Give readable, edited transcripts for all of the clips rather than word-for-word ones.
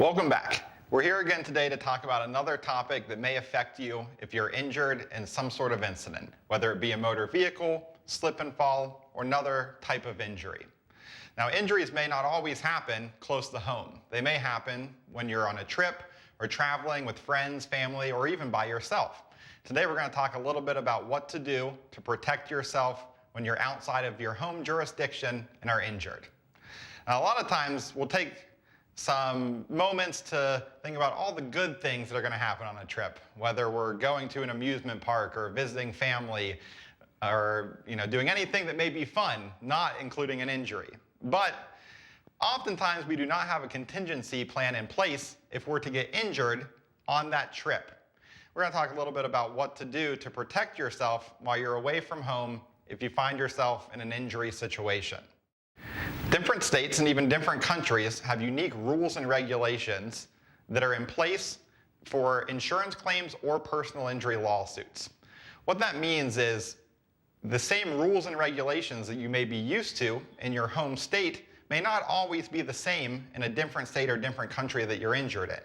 Welcome back. We're here again today to talk about another topic that may affect you if you're injured in some sort of incident, whether it be a motor vehicle, slip and fall, or another type of injury. Now, injuries may not always happen close to home. They may happen when you're on a trip or traveling with friends, family, or even by yourself. Today we're going to talk a little bit about what to do to protect yourself when you're outside of your home jurisdiction and are injured. Now, a lot of times we'll take some moments to think about all the good things that are going to happen on a trip, whether we're going to an amusement park or visiting family or doing anything that may be fun, not including an injury. But oftentimes we do not have a contingency plan in place if we're to get injured on that trip. We're going to talk a little bit about what to do to protect yourself while you're away from home if you find yourself in an injury situation. Different states and even different countries have unique rules and regulations that are in place for insurance claims or personal injury lawsuits. What that means is the same rules and regulations that you may be used to in your home state may not always be the same in a different state or different country that you're injured in.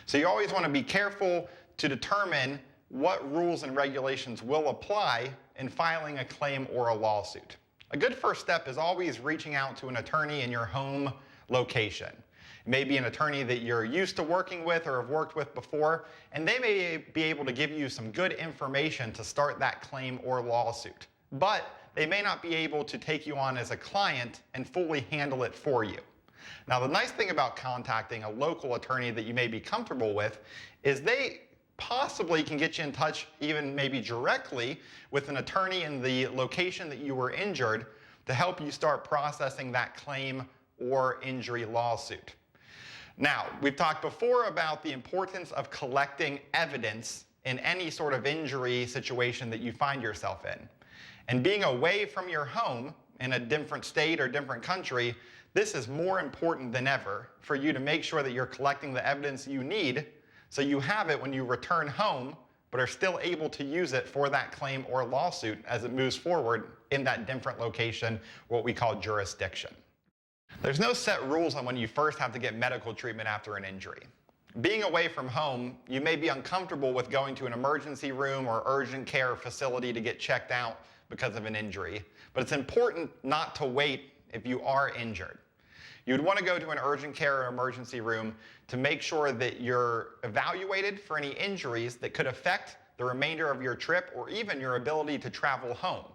So you always want to be careful to determine what rules and regulations will apply in filing a claim or a lawsuit. A good first step is always reaching out to an attorney in your home location. It may be an attorney that you're used to working with or have worked with before, and they may be able to give you some good information to start that claim or lawsuit. But they may not be able to take you on as a client and fully handle it for you. Now, the nice thing about contacting a local attorney that you may be comfortable with is they possibly can get you in touch even maybe directly with an attorney in the location that you were injured to help you start processing that claim or injury lawsuit. Now, we've talked before about the importance of collecting evidence in any sort of injury situation that you find yourself in. And being away from your home in a different state or different country, this is more important than ever for you to make sure that you're collecting the evidence you need so you have it when you return home, but are still able to use it for that claim or lawsuit as it moves forward in that different location, what we call jurisdiction. There's no set rules on when you first have to get medical treatment after an injury. Being away from home, you may be uncomfortable with going to an emergency room or urgent care facility to get checked out because of an injury, but it's important not to wait if you are injured. You'd want to go to an urgent care or emergency room to make sure that you're evaluated for any injuries that could affect the remainder of your trip or even your ability to travel home.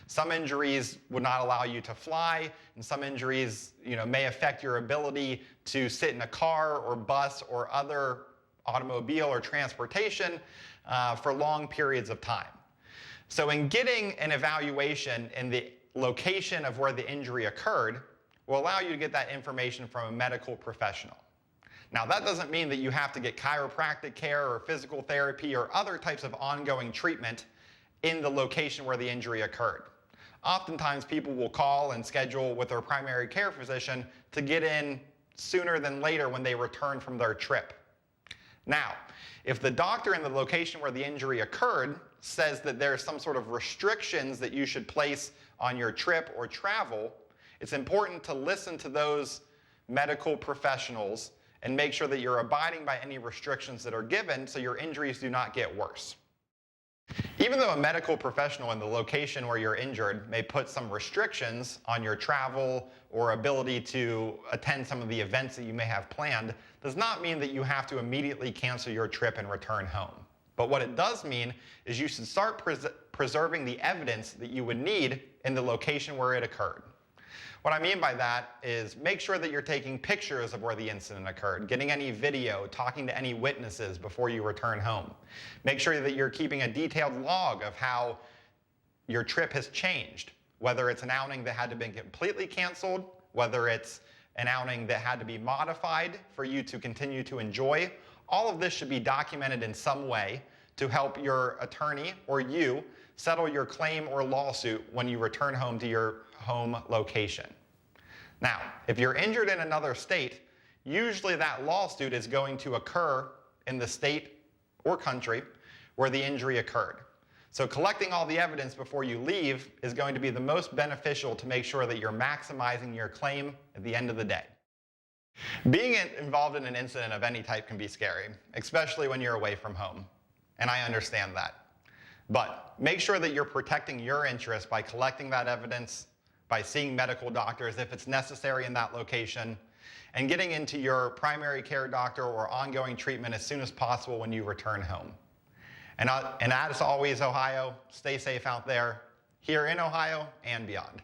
Some injuries would not allow you to fly, and some injuries may affect your ability to sit in a car or bus or other automobile or transportation for long periods of time. So in getting an evaluation in the location of where the injury occurred, will allow you to get that information from a medical professional. Now, that doesn't mean that you have to get chiropractic care or physical therapy or other types of ongoing treatment in the location where the injury occurred. Oftentimes, people will call and schedule with their primary care physician to get in sooner than later when they return from their trip. Now, if the doctor in the location where the injury occurred says that there's some sort of restrictions that you should place on your trip or travel, it's important to listen to those medical professionals and make sure that you're abiding by any restrictions that are given so your injuries do not get worse. Even though a medical professional in the location where you're injured may put some restrictions on your travel or ability to attend some of the events that you may have planned, does not mean that you have to immediately cancel your trip and return home. But what it does mean is you should start preserving the evidence that you would need in the location where it occurred. What I mean by that is make sure that you're taking pictures of where the incident occurred, getting any video, talking to any witnesses before you return home. Make sure that you're keeping a detailed log of how your trip has changed, whether it's an outing that had to be completely canceled, whether it's an outing that had to be modified for you to continue to enjoy. All of this should be documented in some way to help your attorney or you settle your claim or lawsuit when you return home to your home location. Now, if you're injured in another state, usually that lawsuit is going to occur in the state or country where the injury occurred. So collecting all the evidence before you leave is going to be the most beneficial to make sure that you're maximizing your claim at the end of the day. Being involved in an incident of any type can be scary, especially when you're away from home, and I understand that. But make sure that you're protecting your interests by collecting that evidence, by seeing medical doctors if it's necessary in that location, and getting into your primary care doctor or ongoing treatment as soon as possible when you return home. And as always, Ohio, stay safe out there, here in Ohio and beyond.